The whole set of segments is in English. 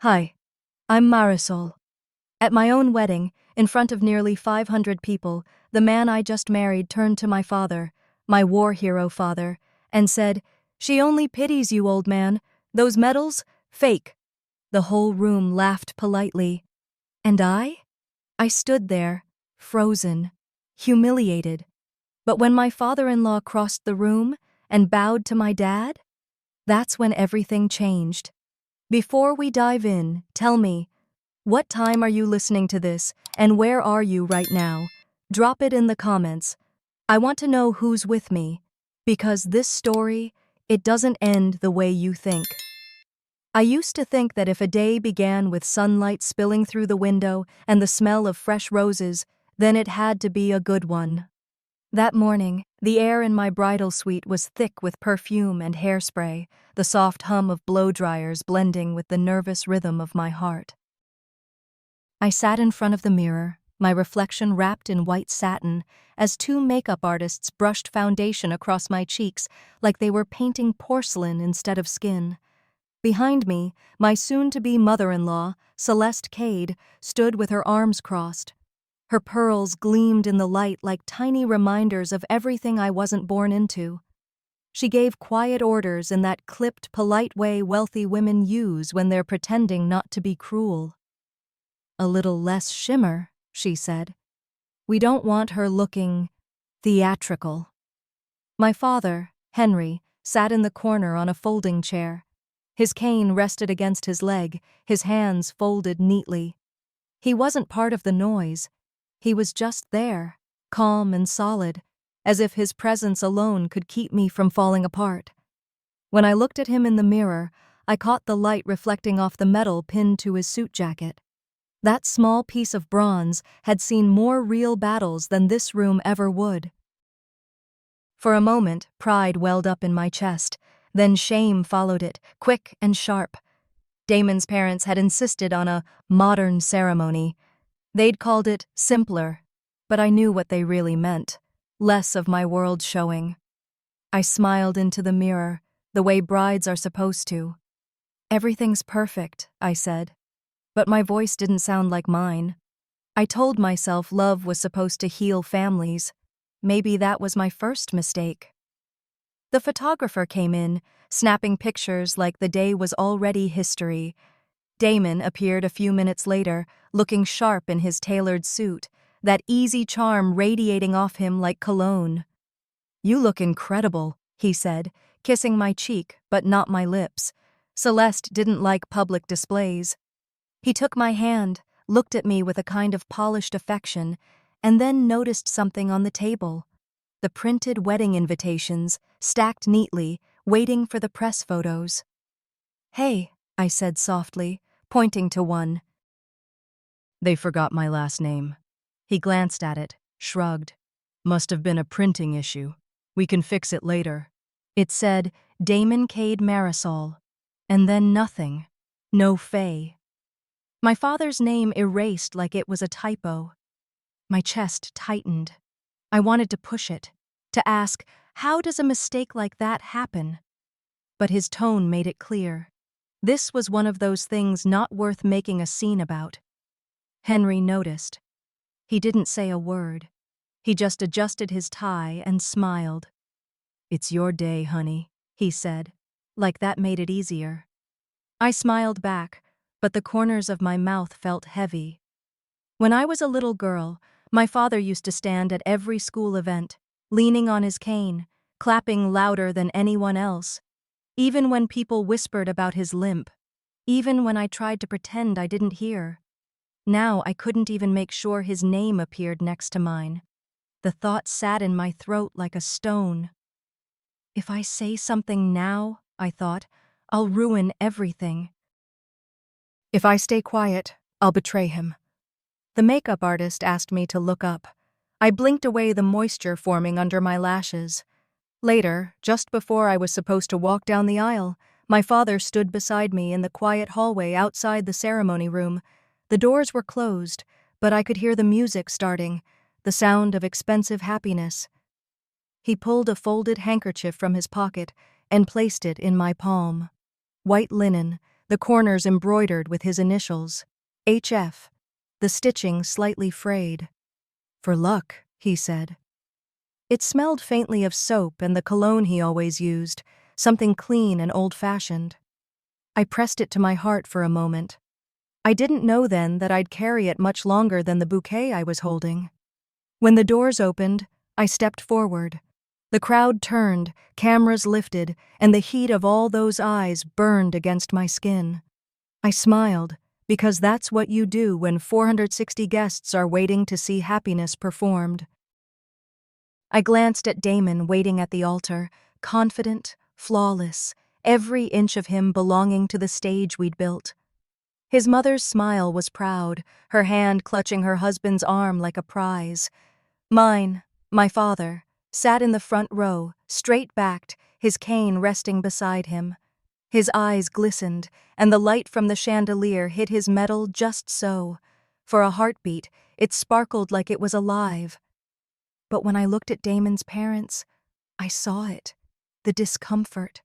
Hi, I'm Marisol. At my own wedding, in front of nearly 500 people, the man I just married turned to my father, my war hero father, and said, "She only pities you, old man. Those medals? Fake." The whole room laughed politely. And I stood there, frozen, humiliated. But when my father-in-law crossed the room and bowed to my dad, that's when everything changed. Before we dive in, tell me, what time are you listening to this, and where are you right now? Drop it in the comments. I want to know who's with me, because this story, it doesn't end the way you think. I used to think that if a day began with sunlight spilling through the window and the smell of fresh roses, then it had to be a good one. That morning, the air in my bridal suite was thick with perfume and hairspray, the soft hum of blow dryers blending with the nervous rhythm of my heart. I sat in front of the mirror, my reflection wrapped in white satin, as two makeup artists brushed foundation across my cheeks like they were painting porcelain instead of skin. Behind me, my soon-to-be mother-in-law, Celeste Cade, stood with her arms crossed. Her pearls gleamed in the light like tiny reminders of everything I wasn't born into. She gave quiet orders in that clipped, polite way wealthy women use when they're pretending not to be cruel. "A little less shimmer," she said. "We don't want her looking theatrical." My father, Henry, sat in the corner on a folding chair. His cane rested against his leg, his hands folded neatly. He wasn't part of the noise. He was just there, calm and solid, as if his presence alone could keep me from falling apart. When I looked at him in the mirror, I caught the light reflecting off the metal pinned to his suit jacket. That small piece of bronze had seen more real battles than this room ever would. For a moment, pride welled up in my chest, then shame followed it, quick and sharp. Damon's parents had insisted on a modern ceremony. They'd called it simpler, but I knew what they really meant. Less of my world showing. I smiled into the mirror, the way brides are supposed to. "Everything's perfect," I said. But my voice didn't sound like mine. I told myself love was supposed to heal families. Maybe that was my first mistake. The photographer came in, snapping pictures like the day was already history. Damon appeared a few minutes later, looking sharp in his tailored suit, that easy charm radiating off him like cologne. "You look incredible," he said, kissing my cheek, but not my lips. Celeste didn't like public displays. He took my hand, looked at me with a kind of polished affection, and then noticed something on the table. The printed wedding invitations, stacked neatly, waiting for the press photos. "Hey," I said softly, pointing to one. "They forgot my last name." He glanced at it, shrugged. "Must have been a printing issue. We can fix it later." It said, Damon Cade Marisol. And then nothing. No Faye. My father's name erased like it was a typo. My chest tightened. I wanted to push it, to ask, how does a mistake like that happen? But his tone made it clear. This was one of those things not worth making a scene about. Henry noticed. He didn't say a word. He just adjusted his tie and smiled. "It's your day, honey," he said, like that made it easier. I smiled back, but the corners of my mouth felt heavy. When I was a little girl, my father used to stand at every school event, leaning on his cane, clapping louder than anyone else, even when people whispered about his limp, even when I tried to pretend I didn't hear. Now I couldn't even make sure his name appeared next to mine. The thought sat in my throat like a stone. If I say something now, I thought, I'll ruin everything. If I stay quiet, I'll betray him. The makeup artist asked me to look up. I blinked away the moisture forming under my lashes. Later, just before I was supposed to walk down the aisle, my father stood beside me in the quiet hallway outside the ceremony room. The doors were closed, but I could hear the music starting, the sound of expensive happiness. He pulled a folded handkerchief from his pocket and placed it in my palm. White linen, the corners embroidered with his initials, HF, the stitching slightly frayed. "For luck," he said. It smelled faintly of soap and the cologne he always used, something clean and old-fashioned. I pressed it to my heart for a moment. I didn't know then that I'd carry it much longer than the bouquet I was holding. When the doors opened, I stepped forward. The crowd turned, cameras lifted, and the heat of all those eyes burned against my skin. I smiled, because that's what you do when 460 guests are waiting to see happiness performed. I glanced at Damon waiting at the altar, confident, flawless, every inch of him belonging to the stage we'd built. His mother's smile was proud, her hand clutching her husband's arm like a prize. Mine, my father, sat in the front row, straight-backed, his cane resting beside him. His eyes glistened, and the light from the chandelier hit his metal just so. For a heartbeat, it sparkled like it was alive. But when I looked at Damon's parents, I saw it, the discomfort.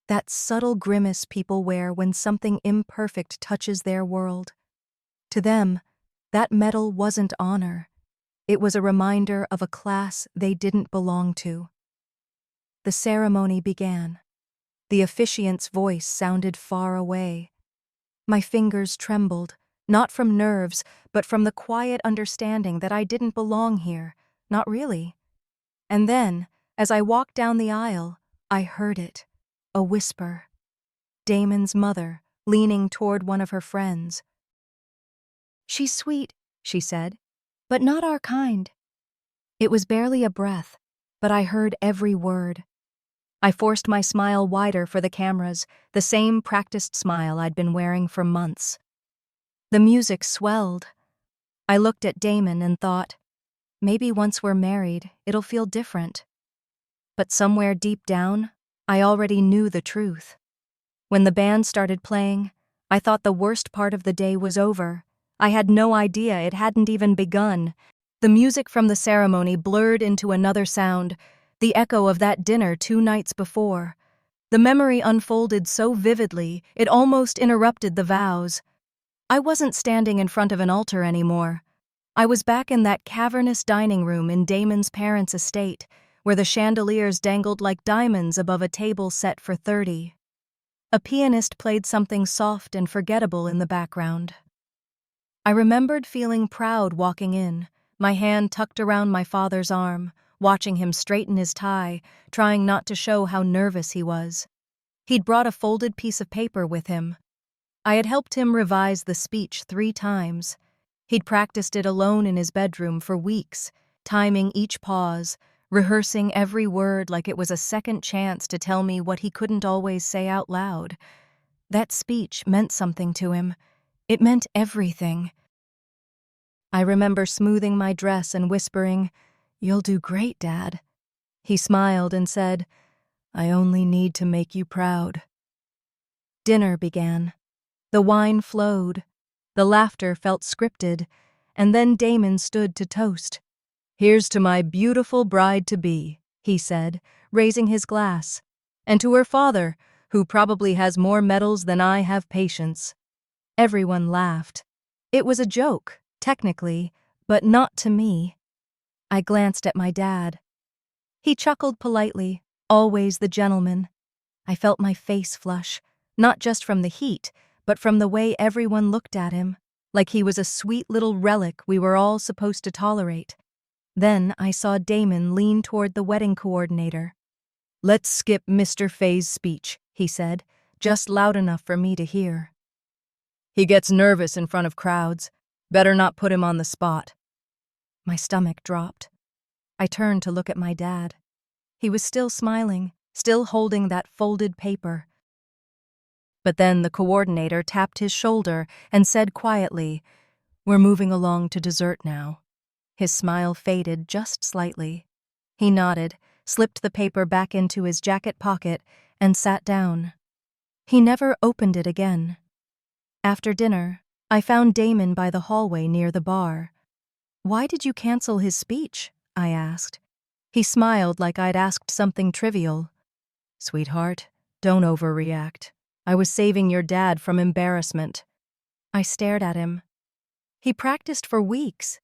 That subtle grimace people wear when something imperfect touches their world. To them, that medal wasn't honor. It was a reminder of a class they didn't belong to. The ceremony began. The officiant's voice sounded far away. My fingers trembled, not from nerves, but from the quiet understanding that I didn't belong here, not really. And then, as I walked down the aisle, I heard it, a whisper. Damon's mother, leaning toward one of her friends. "She's sweet," she said, "but not our kind." It was barely a breath, but I heard every word. I forced my smile wider for the cameras, the same practiced smile I'd been wearing for months. The music swelled. I looked at Damon and thought, maybe once we're married, it'll feel different. But somewhere deep down, I already knew the truth. When the band started playing, I thought the worst part of the day was over. I had no idea it hadn't even begun. The music from the ceremony blurred into another sound, the echo of that dinner 2 nights before. The memory unfolded so vividly, it almost interrupted the vows. I wasn't standing in front of an altar anymore. I was back in that cavernous dining room in Damon's parents' estate, where the chandeliers dangled like diamonds above a table set for 30. A pianist played something soft and forgettable in the background. I remembered feeling proud walking in, my hand tucked around my father's arm, watching him straighten his tie, trying not to show how nervous he was. He'd brought a folded piece of paper with him. I had helped him revise the speech 3 times. He'd practiced it alone in his bedroom for weeks, timing each pause, rehearsing every word like it was a second chance to tell me what he couldn't always say out loud. That speech meant something to him. It meant everything. I remember smoothing my dress and whispering, "You'll do great, Dad." He smiled and said, "I only need to make you proud." Dinner began. The wine flowed. The laughter felt scripted, and then Damon stood to toast. "Here's to my beautiful bride-to-be," he said, raising his glass, "and to her father, who probably has more medals than I have patience." Everyone laughed. It was a joke, technically, but not to me. I glanced at my dad. He chuckled politely, always the gentleman. I felt my face flush, not just from the heat, but from the way everyone looked at him, like he was a sweet little relic we were all supposed to tolerate. Then I saw Damon lean toward the wedding coordinator. "Let's skip Mr. Fay's speech," he said, just loud enough for me to hear. "He gets nervous in front of crowds. Better not put him on the spot." My stomach dropped. I turned to look at my dad. He was still smiling, still holding that folded paper. But then the coordinator tapped his shoulder and said quietly, "We're moving along to dessert now." His smile faded just slightly. He nodded, slipped the paper back into his jacket pocket, and sat down. He never opened it again. After dinner, I found Damon by the hallway near the bar. "Why did you cancel his speech?" I asked. He smiled like I'd asked something trivial. "Sweetheart, don't overreact. I was saving your dad from embarrassment." I stared at him. He practiced for weeks.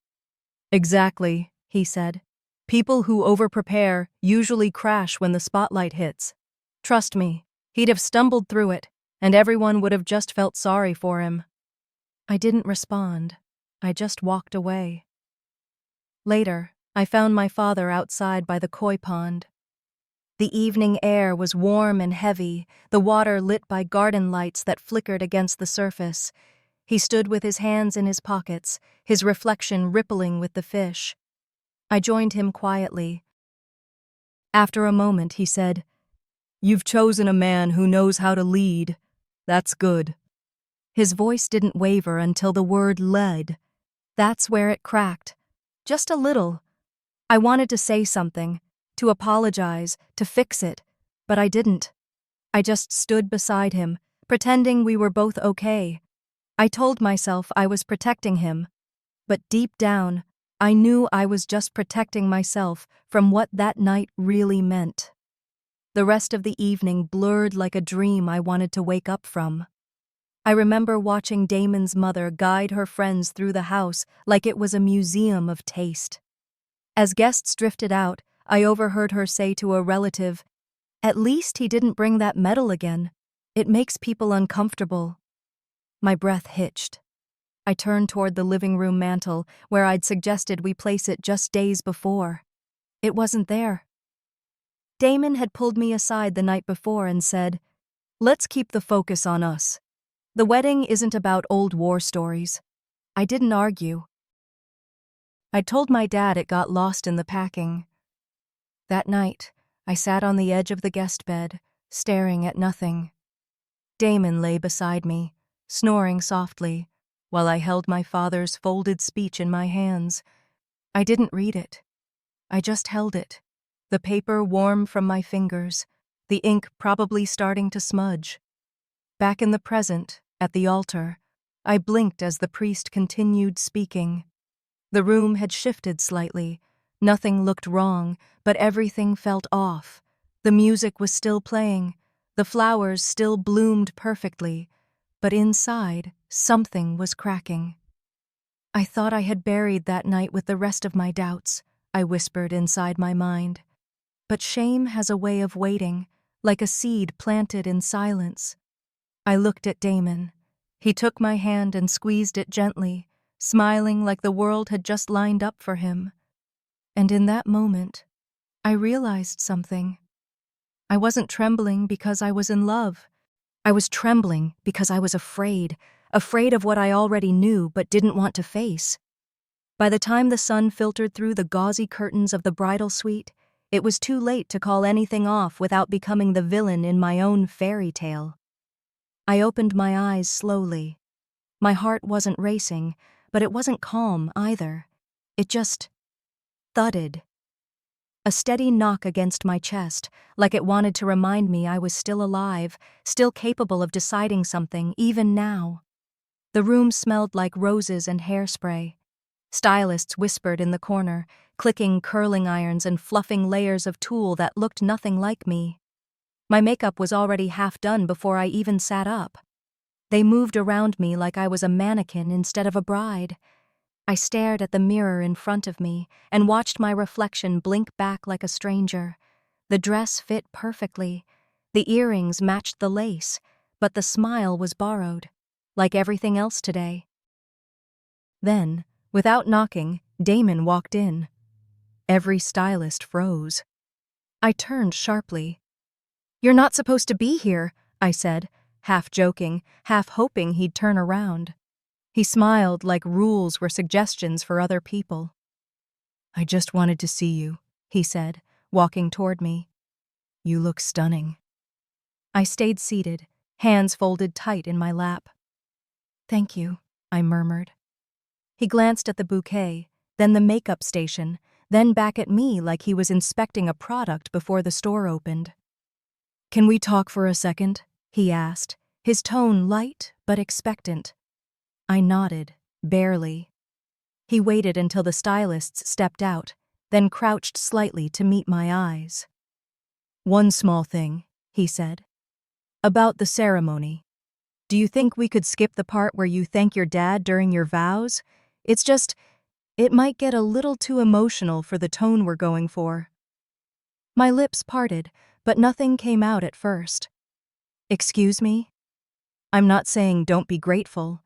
"Exactly," he said. "People who overprepare usually crash when the spotlight hits. Trust me, he'd have stumbled through it, and everyone would have just felt sorry for him." I didn't respond. I just walked away. Later, I found my father outside by the koi pond. The evening air was warm and heavy, the water lit by garden lights that flickered against the surface. He stood with his hands in his pockets, his reflection rippling with the fish. I joined him quietly. After a moment, he said, "You've chosen a man who knows how to lead. That's good." His voice didn't waver until the word led. That's where it cracked. Just a little. I wanted to say something, to apologize, to fix it, but I didn't. I just stood beside him, pretending we were both okay. I told myself I was protecting him, but deep down, I knew I was just protecting myself from what that night really meant. The rest of the evening blurred like a dream I wanted to wake up from. I remember watching Damon's mother guide her friends through the house like it was a museum of taste. As guests drifted out, I overheard her say to a relative, "At least he didn't bring that medal again. It makes people uncomfortable." My breath hitched. I turned toward the living room mantel, where I'd suggested we place it just days before. It wasn't there. Damon had pulled me aside the night before and said, "Let's keep the focus on us. The wedding isn't about old war stories." I didn't argue. I told my dad it got lost in the packing. That night, I sat on the edge of the guest bed, staring at nothing. Damon lay beside me, snoring softly, while I held my father's folded speech in my hands. I didn't read it. I just held it, the paper warm from my fingers, the ink probably starting to smudge. Back in the present, at the altar, I blinked as the priest continued speaking. The room had shifted slightly. Nothing looked wrong, but everything felt off. The music was still playing. The flowers still bloomed perfectly. But inside, something was cracking. "I thought I had buried that night with the rest of my doubts," I whispered inside my mind. But shame has a way of waiting, like a seed planted in silence. I looked at Damon. He took my hand and squeezed it gently, smiling like the world had just lined up for him. And in that moment, I realized something. I wasn't trembling because I was in love. I was trembling because I was afraid of what I already knew but didn't want to face. By the time the sun filtered through the gauzy curtains of the bridal suite, it was too late to call anything off without becoming the villain in my own fairy tale. I opened my eyes slowly. My heart wasn't racing, but it wasn't calm either. It just thudded. A steady knock against my chest, like it wanted to remind me I was still alive, still capable of deciding something, even now. The room smelled like roses and hairspray. Stylists whispered in the corner, clicking curling irons and fluffing layers of tulle that looked nothing like me. My makeup was already half done before I even sat up. They moved around me like I was a mannequin instead of a bride. I stared at the mirror in front of me and watched my reflection blink back like a stranger. The dress fit perfectly. The earrings matched the lace, but the smile was borrowed, like everything else today. Then, without knocking, Damon walked in. Every stylist froze. I turned sharply. "You're not supposed to be here," I said, half joking, half hoping he'd turn around. He smiled like rules were suggestions for other people. "I just wanted to see you," he said, walking toward me. "You look stunning." I stayed seated, hands folded tight in my lap. "Thank you," I murmured. He glanced at the bouquet, then the makeup station, then back at me like he was inspecting a product before the store opened. "Can we talk for a second?" he asked, his tone light but expectant. I nodded, barely. He waited until the stylists stepped out, then crouched slightly to meet my eyes. "One small thing," he said. About the ceremony. Do you think we could skip the part where you thank your dad during your vows? It's just, it might get a little too emotional for the tone we're going for. My lips parted, but nothing came out at first. Excuse me? I'm not saying don't be grateful.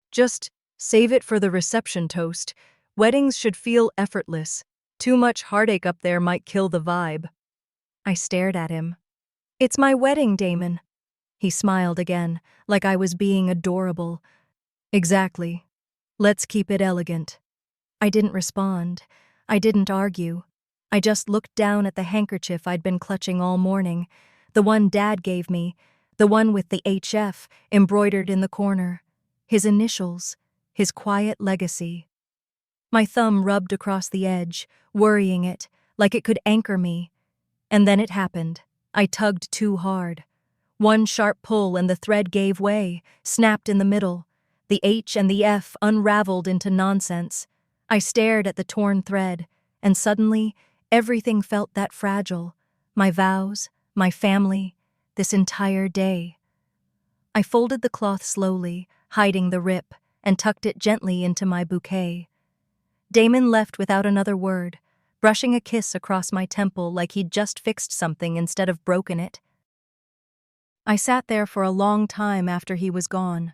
Just save it for the reception toast. Weddings should feel effortless. Too much heartache up there might kill the vibe. I stared at him. It's my wedding, Damon. He smiled again, like I was being adorable. Exactly. Let's keep it elegant. I didn't respond. I didn't argue. I just looked down at the handkerchief I'd been clutching all morning, the one Dad gave me, the one with the HF embroidered in the corner, his initials, his quiet legacy. My thumb rubbed across the edge, worrying it, like it could anchor me. And then it happened. I tugged too hard. One sharp pull and the thread gave way, snapped in the middle. The H and the F unraveled into nonsense. I stared at the torn thread, and suddenly, everything felt that fragile. My vows, my family, this entire day. I folded the cloth slowly, hiding the rip, and tucked it gently into my bouquet. Damon left without another word, brushing a kiss across my temple like he'd just fixed something instead of broken it. I sat there for a long time after he was gone.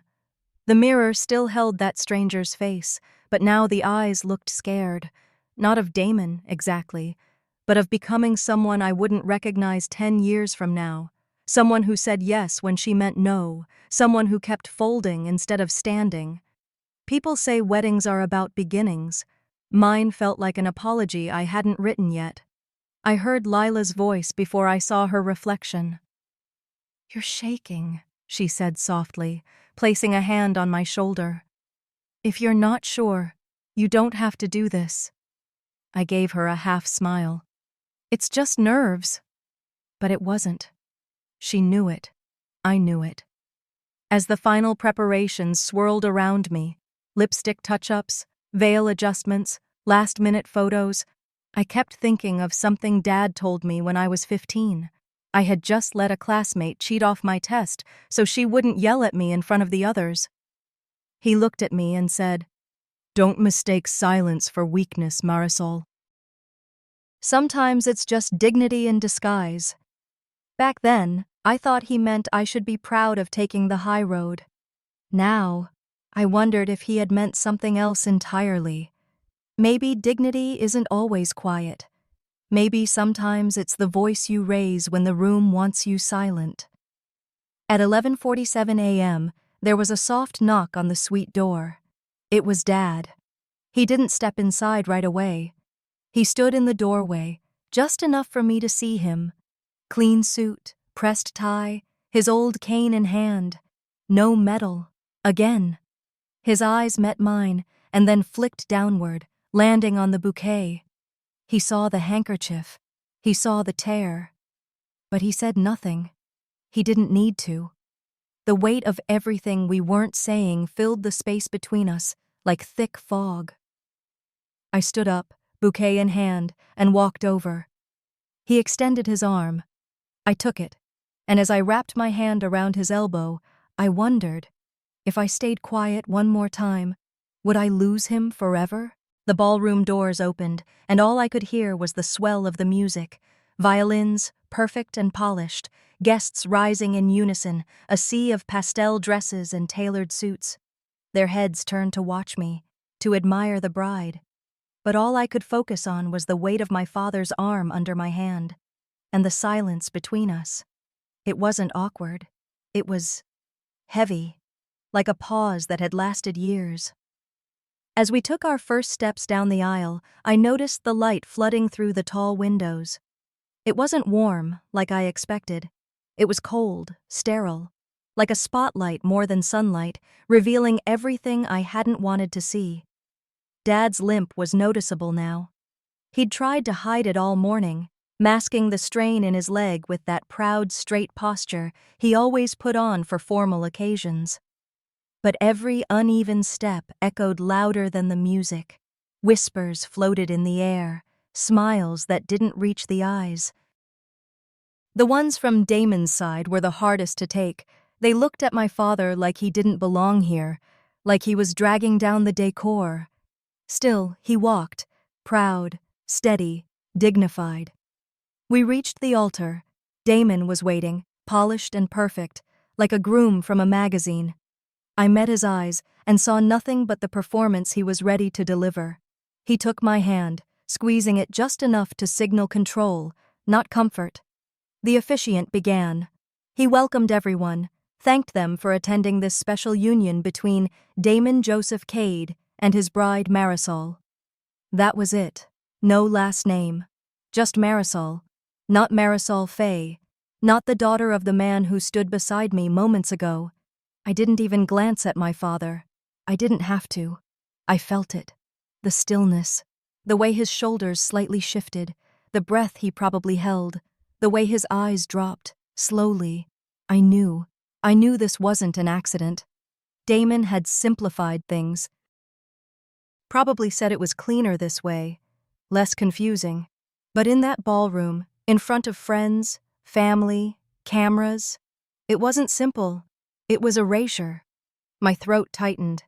The mirror still held that stranger's face, but now the eyes looked scared. Not of Damon, exactly, but of becoming someone I wouldn't recognize 10 years from now. Someone who said yes when she meant no. Someone who kept folding instead of standing. People say weddings are about beginnings. Mine felt like an apology I hadn't written yet. I heard Lila's voice before I saw her reflection. "You're shaking," she said softly, placing a hand on my shoulder. "If you're not sure, you don't have to do this." I gave her a half smile. "It's just nerves." But it wasn't. She knew it. I knew it. As the final preparations swirled around me, lipstick touch-ups, veil adjustments, last-minute photos, I kept thinking of something Dad told me when I was 15. I had just let a classmate cheat off my test so she wouldn't yell at me in front of the others. He looked at me and said, "Don't mistake silence for weakness, Marisol. Sometimes it's just dignity in disguise." Back then, I thought he meant I should be proud of taking the high road. Now, I wondered if he had meant something else entirely. Maybe dignity isn't always quiet. Maybe sometimes it's the voice you raise when the room wants you silent. At 11:47 a.m., there was a soft knock on the suite door. It was Dad. He didn't step inside right away. He stood in the doorway, just enough for me to see him. Clean suit, pressed tie, his old cane in hand. No medal. Again. His eyes met mine and then flicked downward, landing on the bouquet. He saw the handkerchief. He saw the tear. But he said nothing. He didn't need to. The weight of everything we weren't saying filled the space between us like thick fog. I stood up, bouquet in hand, and walked over. He extended his arm. I took it, and as I wrapped my hand around his elbow, I wondered, if I stayed quiet one more time, would I lose him forever? The ballroom doors opened, and all I could hear was the swell of the music. Violins, perfect and polished, guests rising in unison, a sea of pastel dresses and tailored suits. Their heads turned to watch me, to admire the bride. But all I could focus on was the weight of my father's arm under my hand, and the silence between us. It wasn't awkward. It was heavy, like a pause that had lasted years. As we took our first steps down the aisle, I noticed the light flooding through the tall windows. It wasn't warm, like I expected. It was cold, sterile, like a spotlight more than sunlight, revealing everything I hadn't wanted to see. Dad's limp was noticeable now. He'd tried to hide it all morning, masking the strain in his leg with that proud, straight posture he always put on for formal occasions. But every uneven step echoed louder than the music. Whispers floated in the air, smiles that didn't reach the eyes. The ones from Damon's side were the hardest to take. They looked at my father like he didn't belong here, like he was dragging down the decor. Still, he walked, proud, steady, dignified. We reached the altar. Damon was waiting, polished and perfect, like a groom from a magazine. I met his eyes and saw nothing but the performance he was ready to deliver. He took my hand, squeezing it just enough to signal control, not comfort. The officiant began. He welcomed everyone, thanked them for attending this special union between Damon Joseph Cade and his bride Marisol. That was it. No last name. Just Marisol. Not Marisol Faye. Not the daughter of the man who stood beside me moments ago. I didn't even glance at my father. I didn't have to. I felt it. The stillness. The way his shoulders slightly shifted. The breath he probably held. The way his eyes dropped, slowly. I knew this wasn't an accident. Damon had simplified things. Probably said it was cleaner this way, less confusing. But in that ballroom, in front of friends, family, cameras, it wasn't simple. It was erasure. My throat tightened.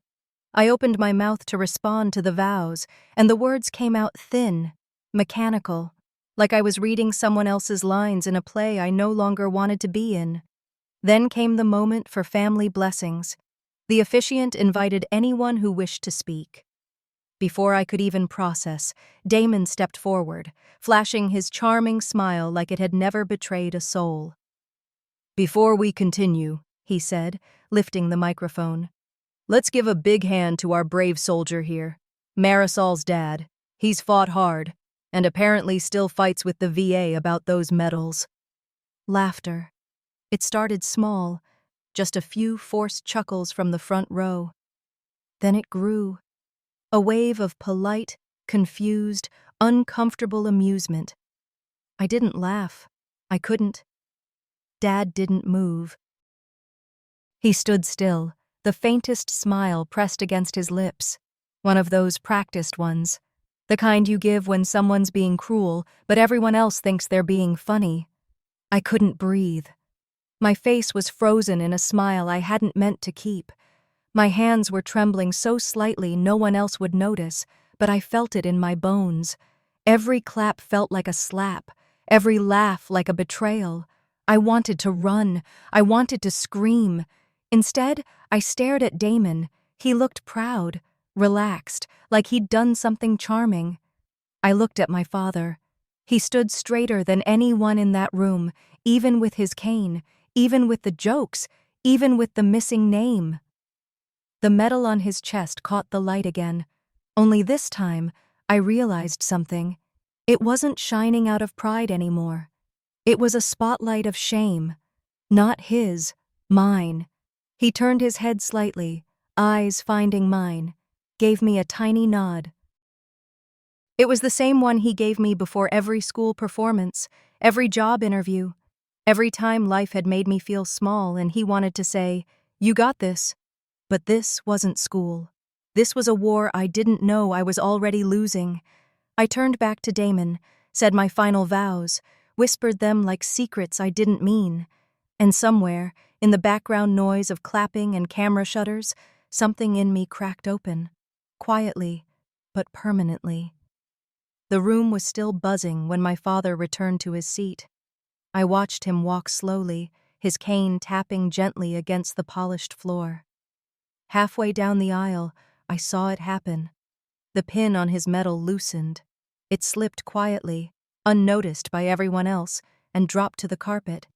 I opened my mouth to respond to the vows, and the words came out thin, mechanical, like I was reading someone else's lines in a play I no longer wanted to be in. Then came the moment for family blessings. The officiant invited anyone who wished to speak. Before I could even process, Damon stepped forward, flashing his charming smile like it had never betrayed a soul. "Before we continue," he said, lifting the microphone, "let's give a big hand to our brave soldier here, Marisol's dad. He's fought hard, and apparently still fights with the VA about those medals." Laughter. It started small, just a few forced chuckles from the front row. Then it grew. A wave of polite, confused, uncomfortable amusement. I didn't laugh. I couldn't. Dad didn't move. He stood still, the faintest smile pressed against his lips. One of those practiced ones. The kind you give when someone's being cruel, but everyone else thinks they're being funny. I couldn't breathe. My face was frozen in a smile I hadn't meant to keep. My hands were trembling so slightly no one else would notice, but I felt it in my bones. Every clap felt like a slap, every laugh like a betrayal. I wanted to run. I wanted to scream. Instead, I stared at Damon. He looked proud, relaxed, like he'd done something charming. I looked at my father. He stood straighter than anyone in that room, even with his cane, even with the jokes, even with the missing name. The medal on his chest caught the light again. Only this time, I realized something. It wasn't shining out of pride anymore. It was a spotlight of shame. Not his, mine. He turned his head slightly, eyes finding mine, gave me a tiny nod. It was the same one he gave me before every school performance, every job interview, every time life had made me feel small and he wanted to say, "You got this." But this wasn't school. This was a war I didn't know I was already losing. I turned back to Damon, said my final vows, whispered them like secrets I didn't mean. And somewhere, in the background noise of clapping and camera shutters, something in me cracked open. Quietly, but permanently. The room was still buzzing when my father returned to his seat. I watched him walk slowly, his cane tapping gently against the polished floor. Halfway down the aisle, I saw it happen. The pin on his medal loosened. It slipped quietly, unnoticed by everyone else, and dropped to the carpet.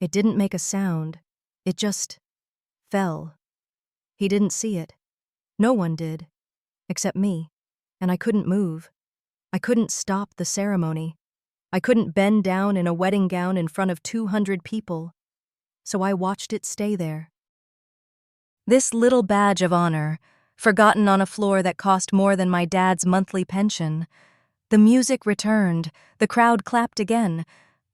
It didn't make a sound. It just fell. He didn't see it. No one did, except me, and I couldn't move. I couldn't stop the ceremony. I couldn't bend down in a wedding gown in front of 200 people. So I watched it stay there. This little badge of honor, forgotten on a floor that cost more than my dad's monthly pension. The music returned, the crowd clapped again,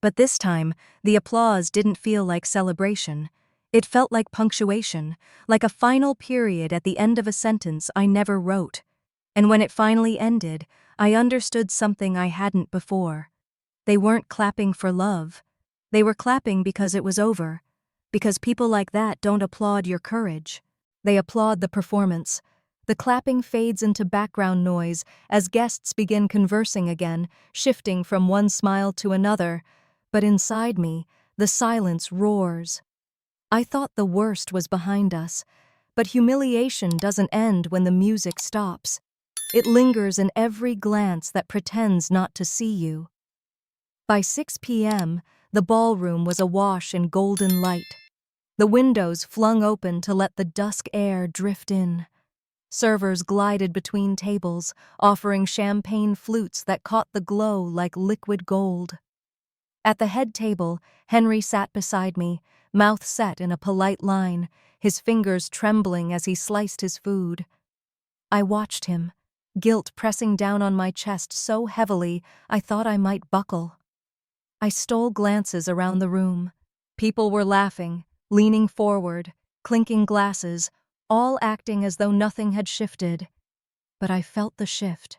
but this time, the applause didn't feel like celebration. It felt like punctuation, like a final period at the end of a sentence I never wrote. And when it finally ended, I understood something I hadn't before. They weren't clapping for love. They were clapping because it was over, because people like that don't applaud your courage. They applaud the performance. The clapping fades into background noise as guests begin conversing again, shifting from one smile to another, but inside me, the silence roars. I thought the worst was behind us, but humiliation doesn't end when the music stops. It lingers in every glance that pretends not to see you. By 6 p.m., the ballroom was awash in golden light. The windows flung open to let the dusk air drift in. Servers glided between tables, offering champagne flutes that caught the glow like liquid gold. At the head table, Henry sat beside me, mouth set in a polite line, his fingers trembling as he sliced his food. I watched him, guilt pressing down on my chest so heavily I thought I might buckle. I stole glances around the room. People were laughing, leaning forward, clinking glasses, all acting as though nothing had shifted. But I felt the shift.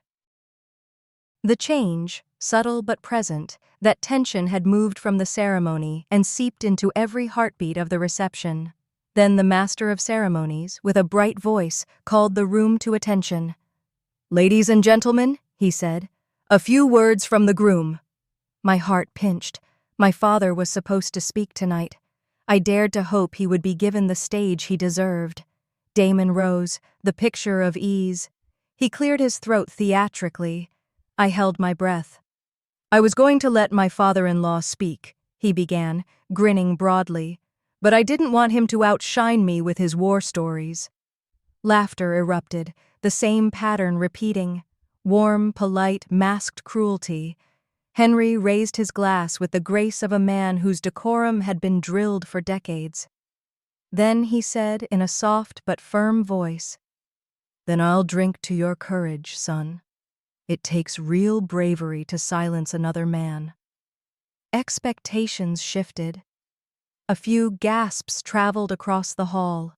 The change, subtle but present, that tension had moved from the ceremony and seeped into every heartbeat of the reception. Then the master of ceremonies, with a bright voice, called the room to attention. "Ladies and gentlemen," he said, "a few words from the groom." My heart pinched. My father was supposed to speak tonight. I dared to hope he would be given the stage he deserved. Damon rose, the picture of ease. He cleared his throat theatrically. I held my breath. "I was going to let my father-in-law speak," he began, grinning broadly, "but I didn't want him to outshine me with his war stories." Laughter erupted, the same pattern repeating. Warm, polite, masked cruelty. Henry raised his glass with the grace of a man whose decorum had been drilled for decades. Then he said in a soft but firm voice, "Then I'll drink to your courage, son. It takes real bravery to silence another man." Expectations shifted. A few gasps traveled across the hall.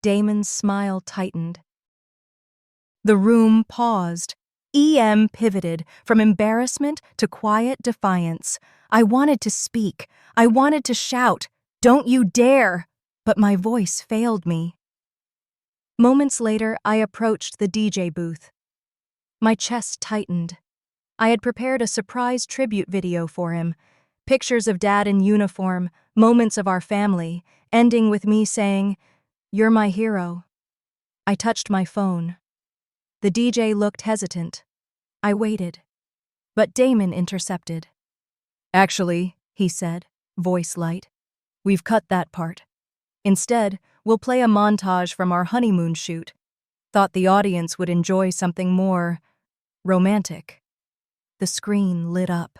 Damon's smile tightened. The room paused. EM pivoted from embarrassment to quiet defiance. I wanted to speak. I wanted to shout, "Don't you dare!" But my voice failed me. Moments later, I approached the DJ booth. My chest tightened. I had prepared a surprise tribute video for him. Pictures of Dad in uniform, moments of our family, ending with me saying, "You're my hero." I touched my phone. The DJ looked hesitant. I waited. But Damon intercepted. "Actually," he said, voice light, "we've cut that part. Instead, we'll play a montage from our honeymoon shoot. Thought the audience would enjoy something more romantic." The screen lit up.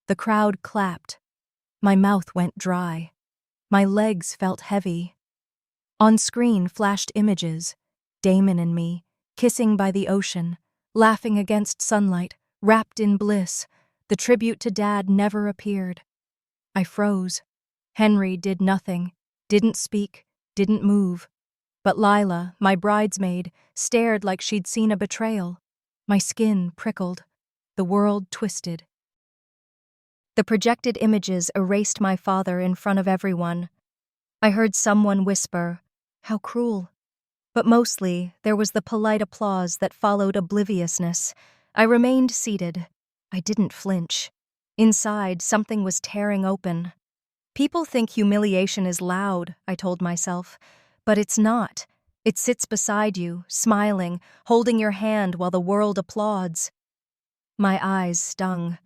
The crowd clapped. My mouth went dry. My legs felt heavy. On screen flashed images, Damon and me, kissing by the ocean, laughing against sunlight, wrapped in bliss. The tribute to Dad never appeared. I froze. Henry did nothing, didn't speak, didn't move. But Lila, my bridesmaid, stared like she'd seen a betrayal. My skin prickled. The world twisted. The projected images erased my father in front of everyone. I heard someone whisper, "How cruel." But mostly, there was the polite applause that followed obliviousness. I remained seated. I didn't flinch. Inside, something was tearing open. People think humiliation is loud, I told myself. But it's not. It sits beside you, smiling, holding your hand while the world applauds. My eyes stung.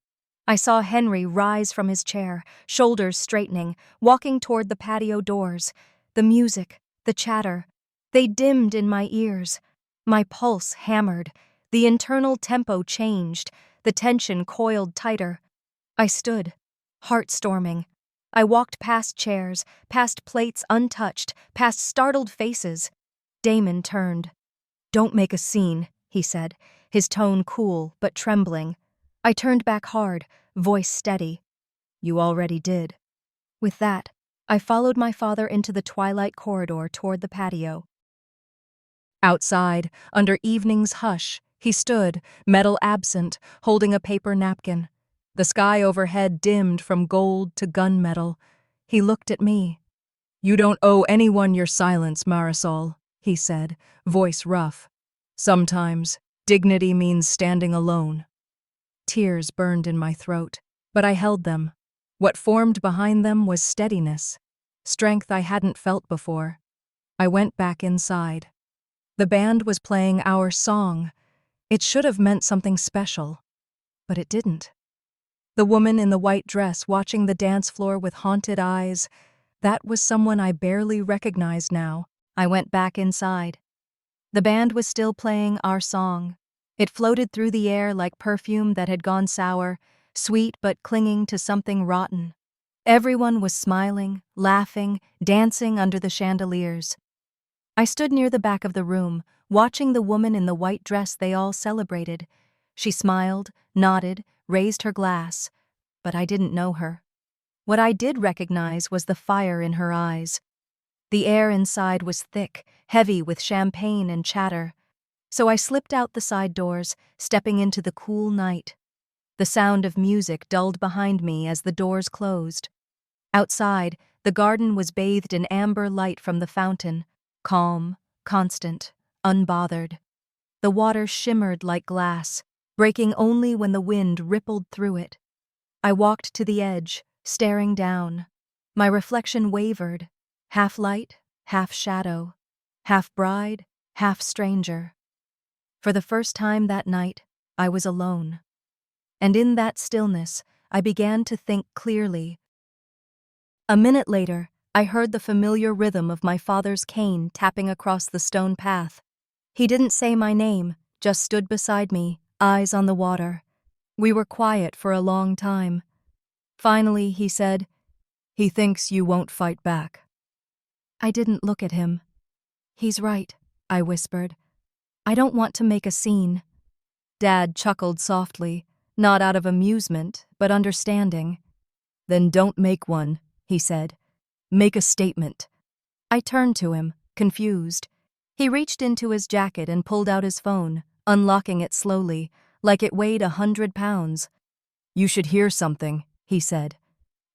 I saw Henry rise from his chair, shoulders straightening, walking toward the patio doors. The music, the chatter, they dimmed in my ears. My pulse hammered. The internal tempo changed. The tension coiled tighter. I stood, heart storming. I walked past chairs, past plates untouched, past startled faces. Damon turned. "Don't make a scene," he said, his tone cool but trembling. I turned back hard, voice steady. "You already did." With that, I followed my father into the twilight corridor toward the patio. Outside, under evening's hush, he stood, metal absent, holding a paper napkin. The sky overhead dimmed from gold to gunmetal. He looked at me. "You don't owe anyone your silence, Marisol," he said, voice rough. "Sometimes, dignity means standing alone." Tears burned in my throat, but I held them. What formed behind them was steadiness, strength I hadn't felt before. I went back inside. The band was playing our song. It should have meant something special, but it didn't. The woman in the white dress watching the dance floor with haunted eyes, that was someone I barely recognized now. I went back inside. The band was still playing our song. It floated through the air like perfume that had gone sour, sweet but clinging to something rotten. Everyone was smiling, laughing, dancing under the chandeliers. I stood near the back of the room, watching the woman in the white dress they all celebrated. She smiled, nodded, raised her glass, but I didn't know her. What I did recognize was the fire in her eyes. The air inside was thick, heavy with champagne and chatter. So I slipped out the side doors, stepping into the cool night. The sound of music dulled behind me as the doors closed. Outside, the garden was bathed in amber light from the fountain, calm, constant, unbothered. The water shimmered like glass, breaking only when the wind rippled through it. I walked to the edge, staring down. My reflection wavered, half light, half shadow, half bride, half stranger. For the first time that night, I was alone. And in that stillness, I began to think clearly. A minute later, I heard the familiar rhythm of my father's cane tapping across the stone path. He didn't say my name, just stood beside me, eyes on the water. We were quiet for a long time. Finally, he said, "He thinks you won't fight back." I didn't look at him. "He's right," I whispered. "I don't want to make a scene." Dad chuckled softly, not out of amusement, but understanding. "Then don't make one," he said. "Make a statement." I turned to him, confused. He reached into his jacket and pulled out his phone, unlocking it slowly, like it weighed 100 pounds. "You should hear something," he said.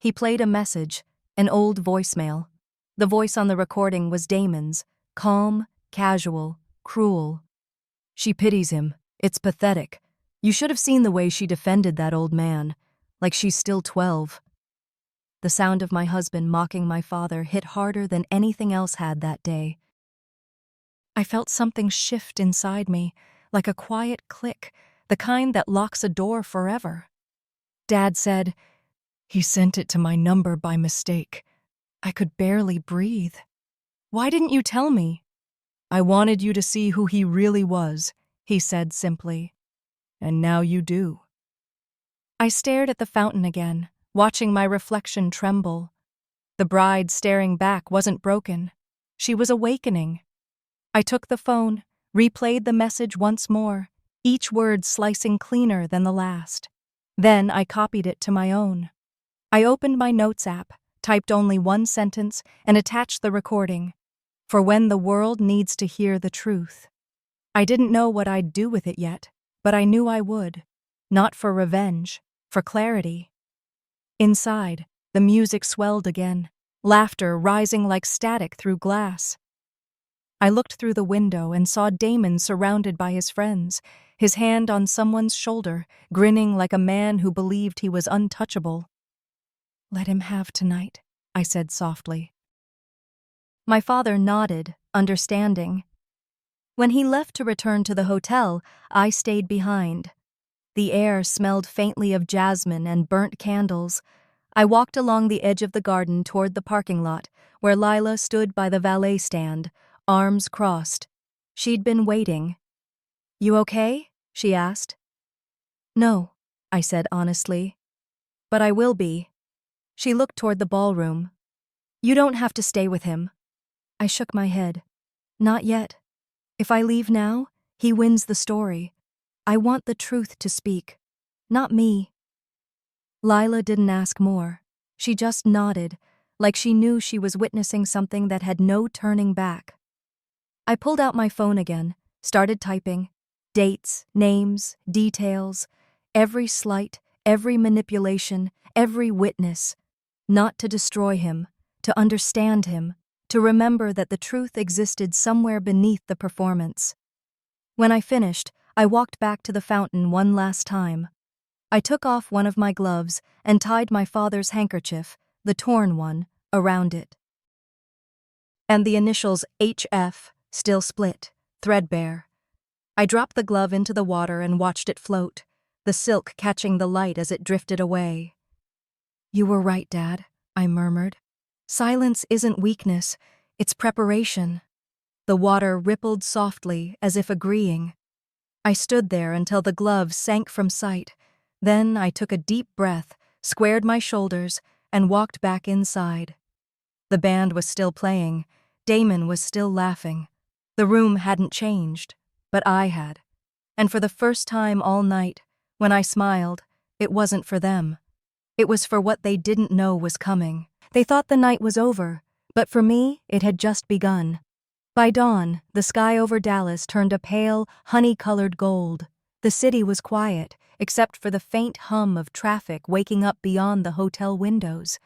He played a message, an old voicemail. The voice on the recording was Damon's, calm, casual, cruel. "She pities him. It's pathetic. You should have seen the way she defended that old man, like she's still 12. The sound of my husband mocking my father hit harder than anything else had that day. I felt something shift inside me, like a quiet click, the kind that locks a door forever. Dad said, "He sent it to my number by mistake." I could barely breathe. "Why didn't you tell me?" "I wanted you to see who he really was," he said simply. "And now you do." I stared at the fountain again, watching my reflection tremble. The bride staring back wasn't broken. She was awakening. I took the phone, replayed the message once more, each word slicing cleaner than the last. Then I copied it to my own. I opened my notes app, typed only one sentence, and attached the recording. For when the world needs to hear the truth. I didn't know what I'd do with it yet, but I knew I would. Not for revenge, for clarity. Inside, the music swelled again, laughter rising like static through glass. I looked through the window and saw Damon surrounded by his friends, his hand on someone's shoulder, grinning like a man who believed he was untouchable. "Let him have tonight," I said softly. My father nodded, understanding. When he left to return to the hotel, I stayed behind. The air smelled faintly of jasmine and burnt candles. I walked along the edge of the garden toward the parking lot, where Lila stood by the valet stand, arms crossed. She'd been waiting. "You okay?" she asked. "No," I said honestly. "But I will be." She looked toward the ballroom. "You don't have to stay with him." I shook my head. "Not yet. If I leave now, he wins the story. I want the truth to speak, not me." Lila didn't ask more. She just nodded, like she knew she was witnessing something that had no turning back. I pulled out my phone again, started typing. Dates, names, details, every slight, every manipulation, every witness, not to destroy him, to understand him, to remember that the truth existed somewhere beneath the performance. When I finished, I walked back to the fountain one last time. I took off one of my gloves and tied my father's handkerchief, the torn one, around it. And the initials HF still split, threadbare. I dropped the glove into the water and watched it float, the silk catching the light as it drifted away. "You were right, Dad," I murmured. "Silence isn't weakness, it's preparation." The water rippled softly, as if agreeing. I stood there until the glove sank from sight. Then I took a deep breath, squared my shoulders, and walked back inside. The band was still playing. Damon was still laughing. The room hadn't changed, but I had. And for the first time all night, when I smiled, it wasn't for them. It was for what they didn't know was coming. They thought the night was over, but for me, it had just begun. By dawn, the sky over Dallas turned a pale, honey-colored gold. The city was quiet, except for the faint hum of traffic waking up beyond the hotel windows.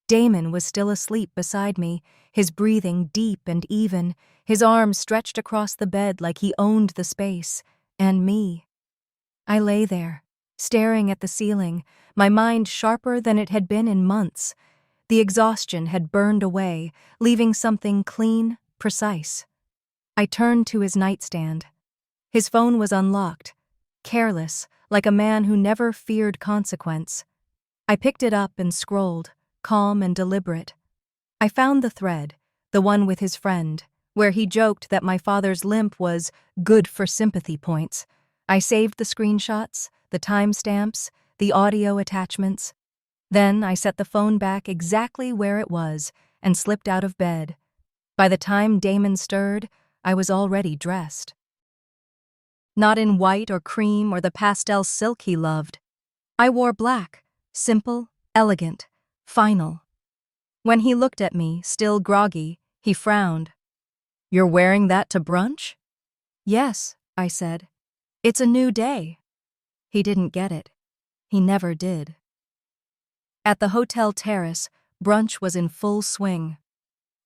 Damon was still asleep beside me, his breathing deep and even, his arms stretched across the bed like he owned the space, and me. I lay there, staring at the ceiling, my mind sharper than it had been in months. The exhaustion had burned away, leaving something clean, precise. I turned to his nightstand. His phone was unlocked, careless, like a man who never feared consequence. I picked it up and scrolled, calm and deliberate. I found the thread, the one with his friend, where he joked that my father's limp was good for sympathy points. I saved the screenshots, the timestamps, the audio attachments. Then I set the phone back exactly where it was and slipped out of bed. By the time Damon stirred, I was already dressed. Not in white or cream or the pastel silk he loved. I wore black, simple, elegant, final. When he looked at me, still groggy, he frowned. "You're wearing that to brunch?" "Yes," I said. "It's a new day." He didn't get it. He never did. At the hotel terrace, brunch was in full swing.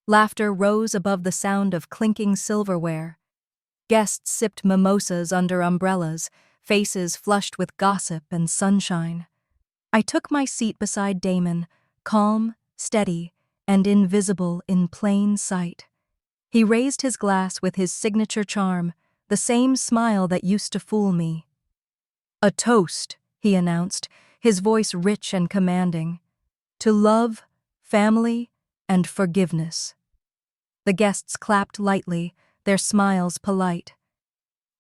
Laughter rose above the sound of clinking silverware. Guests sipped mimosas under umbrellas, faces flushed with gossip and sunshine. I took my seat beside Damon, calm, steady, and invisible in plain sight. He raised his glass with his signature charm, the same smile that used to fool me. "A toast," he announced, his voice rich and commanding. "To love, family, and forgiveness." The guests clapped lightly, their smiles polite.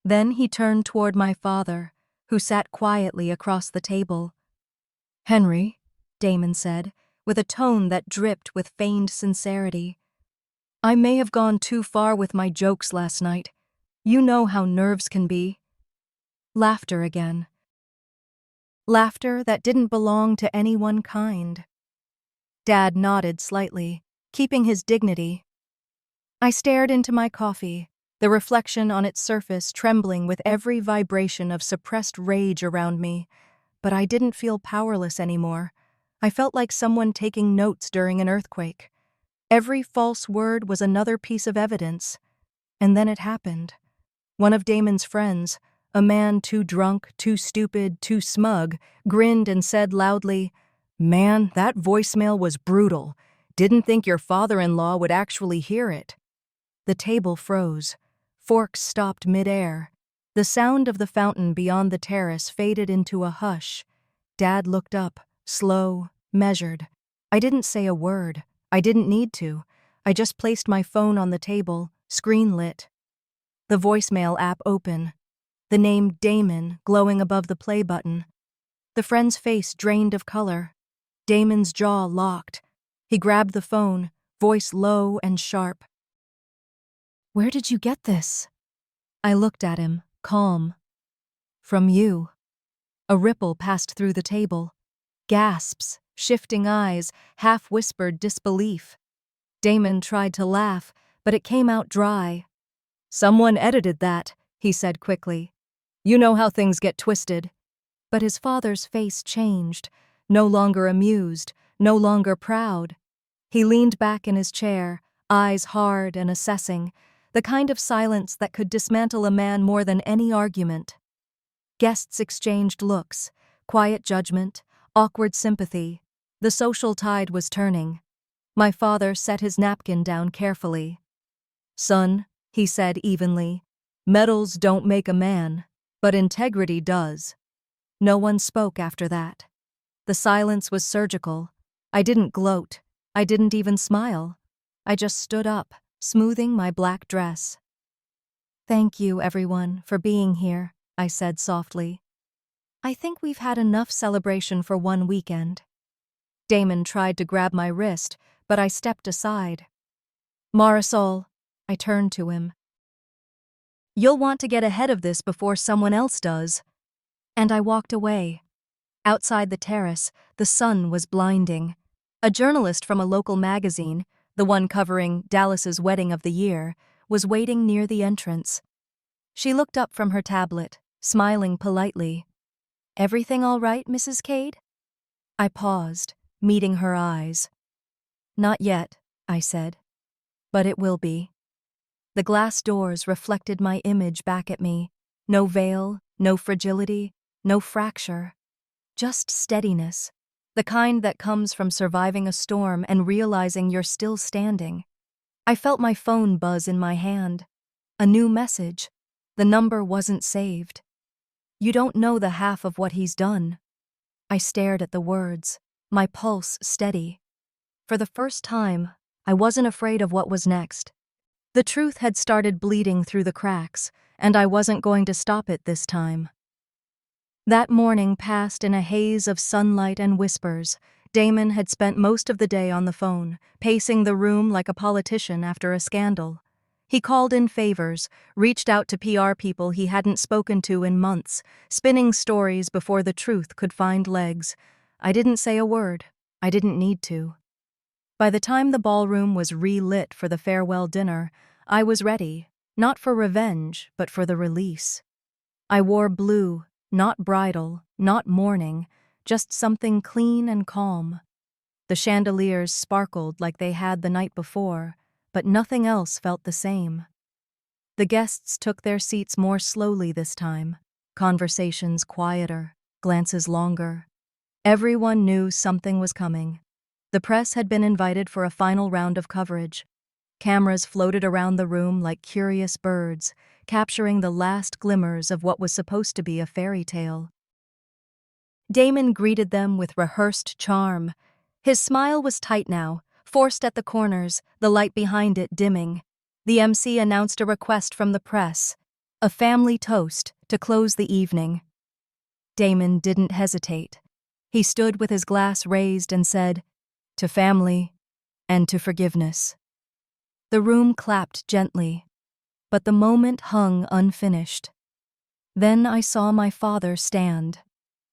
Then he turned toward my father, who sat quietly across the table. "Henry," Damon said, with a tone that dripped with feigned sincerity, "I may have gone too far with my jokes last night. You know how nerves can be." Laughter again. Laughter that didn't belong to anyone kind. Dad nodded slightly, keeping his dignity. I stared into my coffee, the reflection on its surface trembling with every vibration of suppressed rage around me. But I didn't feel powerless anymore. I felt like someone taking notes during an earthquake. Every false word was another piece of evidence. And then it happened. One of Damon's friends, a man too drunk, too stupid, too smug, grinned and said loudly, "Man, that voicemail was brutal. Didn't think your father-in-law would actually hear it." The table froze. Forks stopped mid-air. The sound of the fountain beyond the terrace faded into a hush. Dad looked up, slow, measured. I didn't say a word. I didn't need to. I just placed my phone on the table, screen lit. The voicemail app open. The name Damon glowing above the play button. The friend's face drained of color. Damon's jaw locked. He grabbed the phone, voice low and sharp. "Where did you get this?" I looked at him, calm. "From you." A ripple passed through the table. Gasps, shifting eyes, half-whispered disbelief. Damon tried to laugh, but it came out dry. "Someone edited that," he said quickly. "You know how things get twisted." But his father's face changed, no longer amused, no longer proud. He leaned back in his chair, eyes hard and assessing, the kind of silence that could dismantle a man more than any argument. Guests exchanged looks, quiet judgment, awkward sympathy. The social tide was turning. My father set his napkin down carefully. "Son," he said evenly, "medals don't make a man, but integrity does." No one spoke after that. The silence was surgical. I didn't gloat. I didn't even smile. I just stood up, smoothing my black dress. "Thank you, everyone, for being here," I said softly. "I think we've had enough celebration for one weekend." Damon tried to grab my wrist, but I stepped aside. "Marisol," I turned to him. "You'll want to get ahead of this before someone else does." And I walked away. Outside the terrace, the sun was blinding. A journalist from a local magazine, the one covering Dallas's wedding of the year, was waiting near the entrance. She looked up from her tablet, smiling politely. "Everything all right, Mrs. Cade?" I paused, meeting her eyes. "Not yet," I said. "But it will be." The glass doors reflected my image back at me. No veil, no fragility, no fracture. Just steadiness, the kind that comes from surviving a storm and realizing you're still standing. I felt my phone buzz in my hand. A new message. The number wasn't saved. "You don't know the half of what he's done." I stared at the words, my pulse steady. For the first time, I wasn't afraid of what was next. The truth had started bleeding through the cracks, and I wasn't going to stop it this time. That morning passed in a haze of sunlight and whispers. Damon had spent most of the day on the phone, pacing the room like a politician after a scandal. He called in favors, reached out to PR people he hadn't spoken to in months, spinning stories before the truth could find legs. I didn't say a word. I didn't need to. By the time the ballroom was relit for the farewell dinner, I was ready, not for revenge, but for the release. I wore blue, not bridal, not mourning, just something clean and calm. The chandeliers sparkled like they had the night before, but nothing else felt the same. The guests took their seats more slowly this time, conversations quieter, glances longer. Everyone knew something was coming. The press had been invited for a final round of coverage. Cameras floated around the room like curious birds, capturing the last glimmers of what was supposed to be a fairy tale. Damon greeted them with rehearsed charm. His smile was tight now, forced at the corners, the light behind it dimming. The MC announced a request from the press, a family toast to close the evening. Damon didn't hesitate. He stood with his glass raised and said, "To family and to forgiveness." The room clapped gently, but the moment hung unfinished. Then I saw my father stand.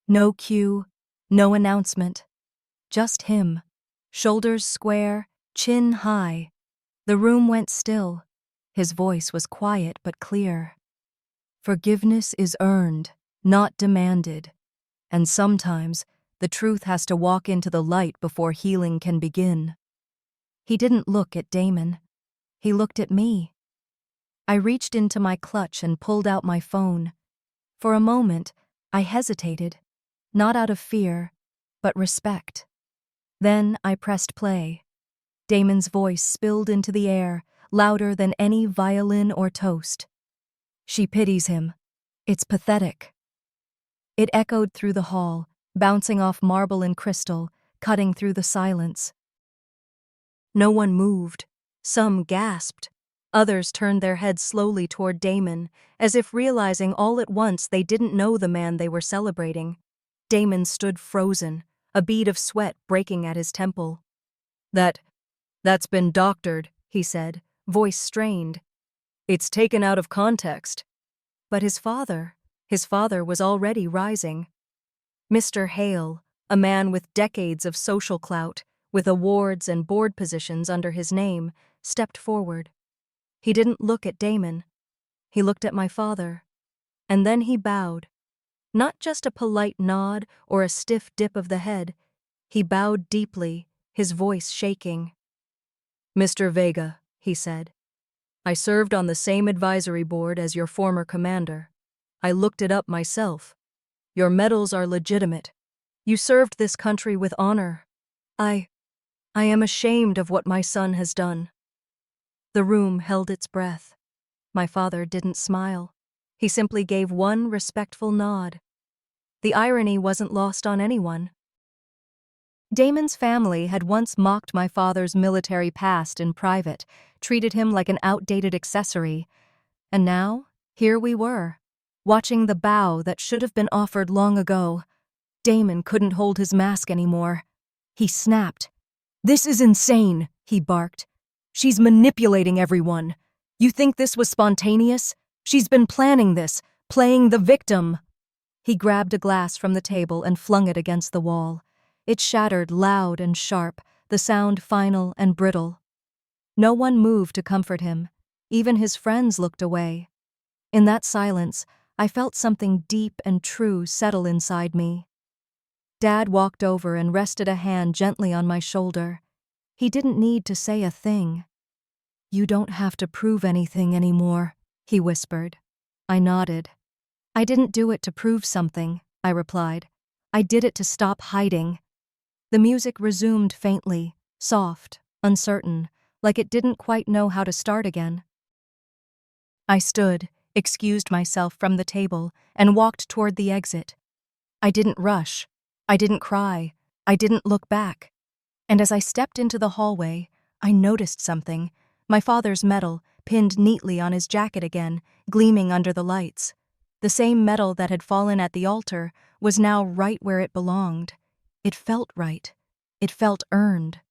No cue, no announcement. Just him, shoulders square, chin high. The room went still. His voice was quiet but clear. "Forgiveness is earned, not demanded. And sometimes the truth has to walk into the light before healing can begin." He didn't look at Damon. He looked at me. I reached into my clutch and pulled out my phone. For a moment, I hesitated, not out of fear, but respect. Then I pressed play. Damon's voice spilled into the air, louder than any violin or toast. "She pities him. It's pathetic." It echoed through the hall, bouncing off marble and crystal, cutting through the silence. No one moved. Some gasped. Others turned their heads slowly toward Damon, as if realizing all at once they didn't know the man they were celebrating. Damon stood frozen, a bead of sweat breaking at his temple. That's been doctored," he said, voice strained. "It's taken out of context." But his father was already rising. Mr. Hale, a man with decades of social clout, with awards and board positions under his name, stepped forward. He didn't look at Damon. He looked at my father. And then he bowed. Not just a polite nod or a stiff dip of the head. He bowed deeply, his voice shaking. "Mr. Vega," he said, "I served on the same advisory board as your former commander. I looked it up myself. Your medals are legitimate. You served this country with honor. I am ashamed of what my son has done." The room held its breath. My father didn't smile. He simply gave one respectful nod. The irony wasn't lost on anyone. Damon's family had once mocked my father's military past in private, treated him like an outdated accessory. And now, here we were, watching the bow that should have been offered long ago. Damon couldn't hold his mask anymore. He snapped. "This is insane," he barked. "She's manipulating everyone. You think this was spontaneous? She's been planning this, playing the victim." He grabbed a glass from the table and flung it against the wall. It shattered loud and sharp, the sound final and brittle. No one moved to comfort him. Even his friends looked away. In that silence, I felt something deep and true settle inside me. Dad walked over and rested a hand gently on my shoulder. He didn't need to say a thing. "You don't have to prove anything anymore," he whispered. I nodded. "I didn't do it to prove something," I replied. "I did it to stop hiding." The music resumed faintly, soft, uncertain, like it didn't quite know how to start again. I stood, excused myself from the table, and walked toward the exit. I didn't rush. I didn't cry. I didn't look back. And as I stepped into the hallway, I noticed something. My father's medal, pinned neatly on his jacket again, gleaming under the lights. The same medal that had fallen at the altar was now right where it belonged. It felt right. It felt earned.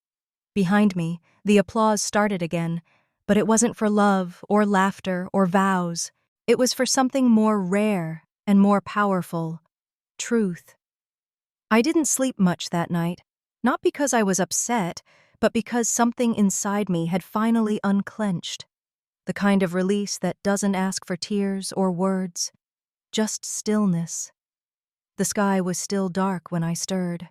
Behind me, the applause started again, but it wasn't for love or laughter or vows. It was for something more rare and more powerful: truth. I didn't sleep much that night, not because I was upset, but because something inside me had finally unclenched. The kind of release that doesn't ask for tears or words, just stillness. The sky was still dark when I stirred.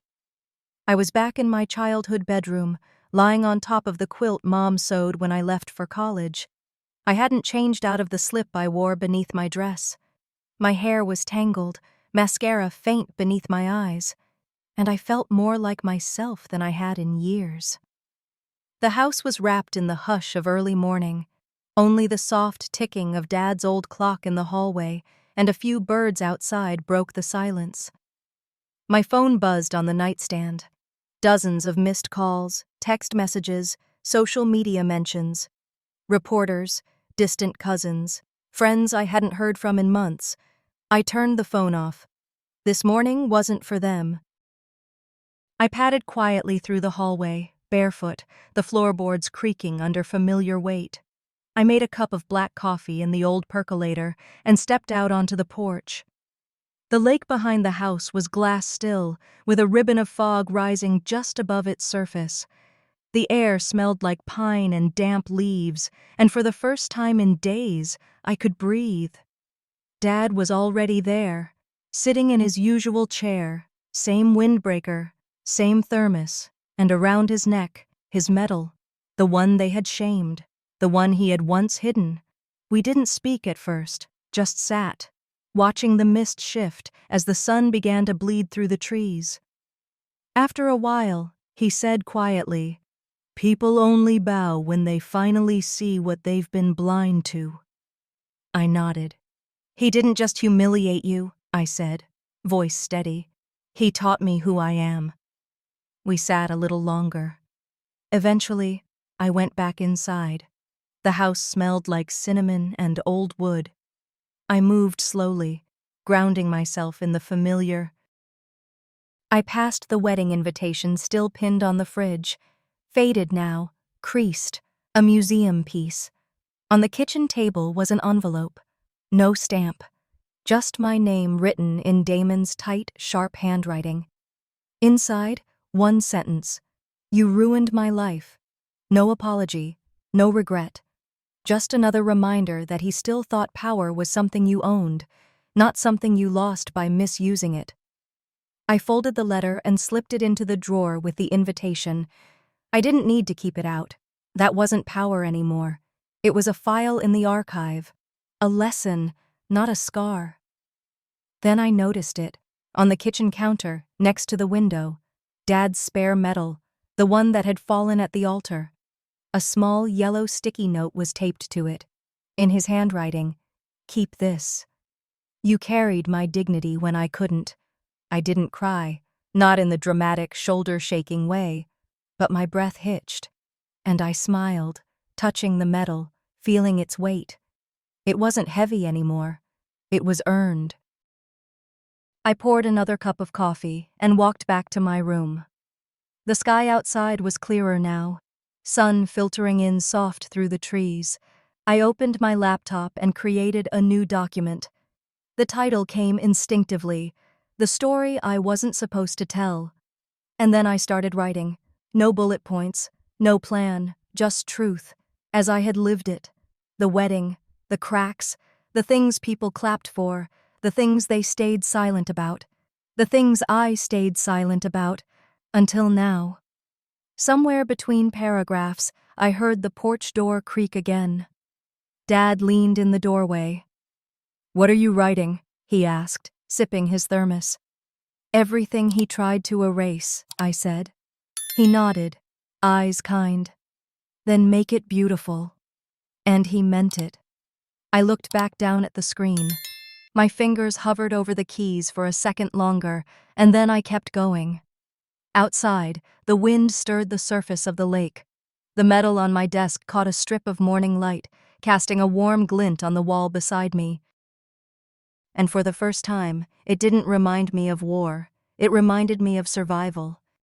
I was back in my childhood bedroom, lying on top of the quilt Mom sewed when I left for college. I hadn't changed out of the slip I wore beneath my dress. My hair was tangled, mascara faint beneath my eyes, and I felt more like myself than I had in years. The house was wrapped in the hush of early morning. Only the soft ticking of Dad's old clock in the hallway and a few birds outside broke the silence. My phone buzzed on the nightstand. Dozens of missed calls, text messages, social media mentions. Reporters, distant cousins, friends I hadn't heard from in months. I turned the phone off. This morning wasn't for them. I padded quietly through the hallway, barefoot, the floorboards creaking under familiar weight. I made a cup of black coffee in the old percolator and stepped out onto the porch. The lake behind the house was glass still, with a ribbon of fog rising just above its surface. The air smelled like pine and damp leaves, and for the first time in days, I could breathe. Dad was already there, sitting in his usual chair, same windbreaker, same thermos, and around his neck, his medal, the one they had shamed, the one he had once hidden. We didn't speak at first, just sat, watching the mist shift as the sun began to bleed through the trees. After a while, he said quietly, "People only bow when they finally see what they've been blind to." I nodded. "He didn't just humiliate you," I said, voice steady. "He taught me who I am." We sat a little longer. Eventually, I went back inside. The house smelled like cinnamon and old wood. I moved slowly, grounding myself in the familiar. I passed the wedding invitation still pinned on the fridge, faded now, creased, a museum piece. On the kitchen table was an envelope. No stamp, just my name written in Damon's tight, sharp handwriting. Inside, one sentence: "You ruined my life." No apology, no regret. Just another reminder that he still thought power was something you owned, not something you lost by misusing it. I folded the letter and slipped it into the drawer with the invitation. I didn't need to keep it out. That wasn't power anymore. It was a file in the archive. A lesson, not a scar. Then I noticed it, on the kitchen counter, next to the window. Dad's spare medal, the one that had fallen at the altar. A small yellow sticky note was taped to it. In his handwriting, "Keep this. You carried my dignity when I couldn't." I didn't cry, not in the dramatic, shoulder-shaking way, but my breath hitched, and I smiled, touching the medal, feeling its weight. It wasn't heavy anymore. It was earned. I poured another cup of coffee and walked back to my room. The sky outside was clearer now, sun filtering in soft through the trees. I opened my laptop and created a new document. The title came instinctively, "The Story I Wasn't Supposed to Tell." And then I started writing. No bullet points, no plan, just truth, as I had lived it. The wedding, the cracks, the things people clapped for, the things they stayed silent about, the things I stayed silent about, until now. Somewhere between paragraphs, I heard the porch door creak again. Dad leaned in the doorway. "What are you writing?" he asked, sipping his thermos. "Everything he tried to erase," I said. He nodded, eyes kind. "Then make it beautiful." And he meant it. I looked back down at the screen. My fingers hovered over the keys for a second longer, and then I kept going. Outside, the wind stirred the surface of the lake. The metal on my desk caught a strip of morning light, casting a warm glint on the wall beside me. And for the first time, it didn't remind me of war. It reminded me of survival.